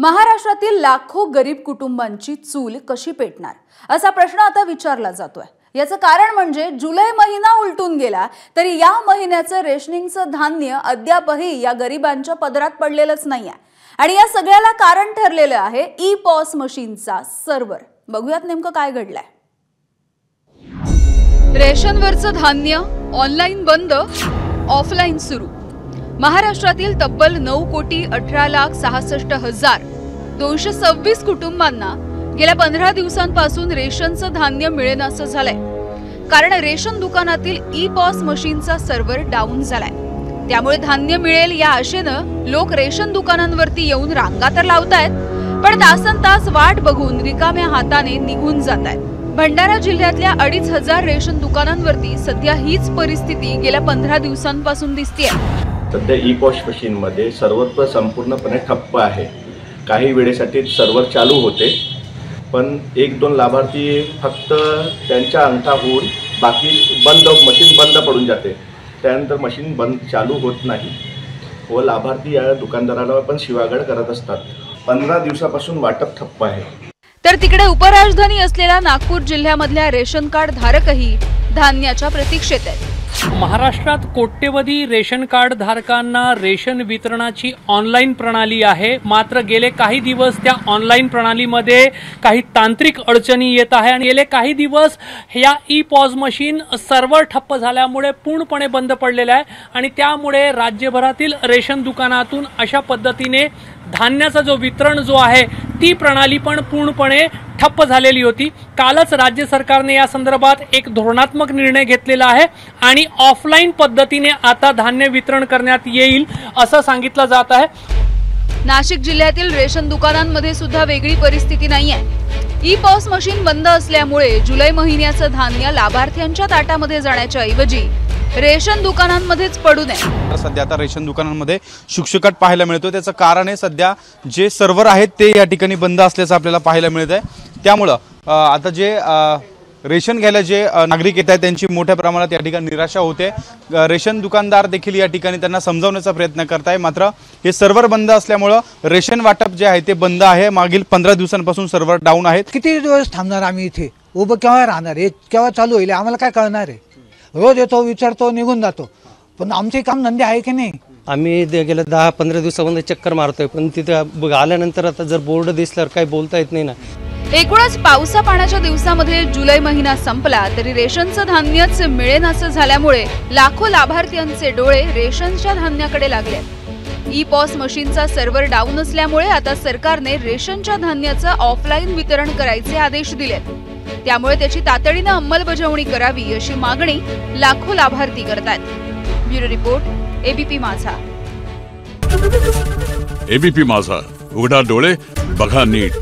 महाराष्ट्रातील लाखो गरीब कुटुंबांची चूल कशी पेटणार असा प्रश्न आता विचारला जातोय। याचं कारण म्हणजे जुलै महिना उलटून गेला तरी या महिन्याचं रेशनिंगचं धान्य अद्यापही या गरिबांच्या पदरात पडलेलंच नाहीये आणि या सगळ्याला कारण ठरलेलं आहे ई-पॉस मशीनचा सर्व्हर। बघूयात नेमकं काय घडलंय। रेशनवरचं धान्य ऑनलाइन बंद, ऑफलाइन सुरू। महाराष्ट्रातील तब्बल 9,18,66,226 कुटुंबांना गेल्या 15 दिवसांपासून रेशनचं धान्य मिळेनासं झालंय। कारण रेशन दुकानातील ई-पॉस मशीनचा सर्व्हर डाऊन झालाय। त्यामुळे धान्य मिळेल या आशेनं लोक रेशन दुकानांवरती येऊन रांगा तर लावतायत, पण तासनतास वाट बघून रिकाम्या हाताने निघून जातायत। भंडारा जिल्ह्यातल्या 2,500 रेशन दुकानांवरती सध्या हीच परिस्थिती गेल्या 15 दिवसांपासून दिसतेय। सध्या ई-पॉस मशीन मध्ये सर्व्हर संपूर्णपणे ठप्प आहे। काही वेळेसाठी सर्व्हर चालू होते, पण 1-2 लाभार्थी फक्त त्यांच्या अंगठा होऊन बाकी मशीन बंद पडून जाते। त्यानंतर मशीन चालू होत नाही व लाभार्थी या दुकानदाराला पण शिवागाळ करत असतात। 15 दिवसापासून वाटप ठप्प आहे। तर तिकडे उपराजधानी असलेल्या नागपूर जिल्ह्यामधल्या रेशन कार्ड धारकही धान्याच्या प्रतीक्षेत आहेत। महाराष्ट्रात कोट्यवधी रेशन कार्ड धारकांना रेशन वितरणाची ऑनलाईन प्रणाली आहे, मात्र गेले काही दिवस त्या ऑनलाईन प्रणालीमध्ये काही तांत्रिक अडचणी येत आहे आणि गेले काही दिवस या ई-पॉस मशीन सर्व्हर ठप्प झाल्यामुळे पूर्णपणे बंद पडलेला आहे आणि त्यामुळे राज्यभरातील रेशन दुकानातून अशा पद्धतीने धान्याचा जो वितरण जो आहे ती प्रणाली पण पूर्णपणे ठप्प झालेली होती। कालच राज्य सरकारने या संदर्भात एक धोरणात्मक निर्णय घेतलेला आहे आणि ऑफलाईन पद्धतीने आता धान्य वितरण करण्यात येईल असं सांगितलं जात आहे। नाशिक जिल्ह्यातील रेशन दुकानांमध्ये सुद्धा वेगळी परिस्थिती नाहीये। ई-पॉस मशीन बंद असल्यामुळे जुलै महिन्याचं धान्य लाभार्थ्यांच्या ताटामध्ये जाण्याच्या ऐवजी रेशन दुकानांमध्येच पडू नये। सध्या आता रेशन दुकानांमध्ये शुकशुकाट पाहायला मिळतो। त्याचं कारण आहे सध्या जे सर्व्हर आहेत ते या ठिकाणी बंद असल्याचं आपल्याला पाहायला मिळत आहे। त्यामुळे आता जे रेशन घ्यायला जे नागरिक येत आहेत त्यांची मोठ्या प्रमाणात या ठिकाणी निराशा होते। रेशन दुकानदार देखील या ठिकाणी त्यांना समजावण्याचा प्रयत्न करत आहे, मात्र हे सर्व्हर बंद असल्यामुळे रेशन वाटप जे आहे ते बंद आहे। मागील 15 दिवसांपासून सर्व्हर डाऊन आहेत। किती दिवस थांबणार आम्ही इथे? उभं केव्हा राहणार? हे केव्हा चालू होईल आम्हाला काय कळणार आहे? रोज येतो, विचारतो, निघून जातो, पण आमचे काम धंदे आहे की नाही? आम्ही गेल्या 10-15 दिवसामध्ये चक्कर मारतोय, पण तिथे आल्यानंतर आता जर बोर्ड दिसल्यावर काही बोलता येत नाही ना। एकूणच पावसा पाण्याच्या दिवसामध्ये जुलै महिना संपला तरी रेशनचं धान्यच मिळेनासं झाल्यामुळे लाखो लाभार्थ्यांचे डोळे रेशनच्या धान्याकडे लागले। ई-पॉस मशीनचा सर्व्हर डाऊन असल्यामुळे आता सरकारने रेशनच्या धान्याचं ऑफलाईन वितरण करायचे आदेश दिलेत। त्यामुळे त्याची तातडीने अंमलबजावणी करावी अशी मागणी लाखो लाभार्थी करतात। ब्युरो रिपोर्ट, एबीपी माझा। एबीपी माझा, उघडा डोळे बघा नीट।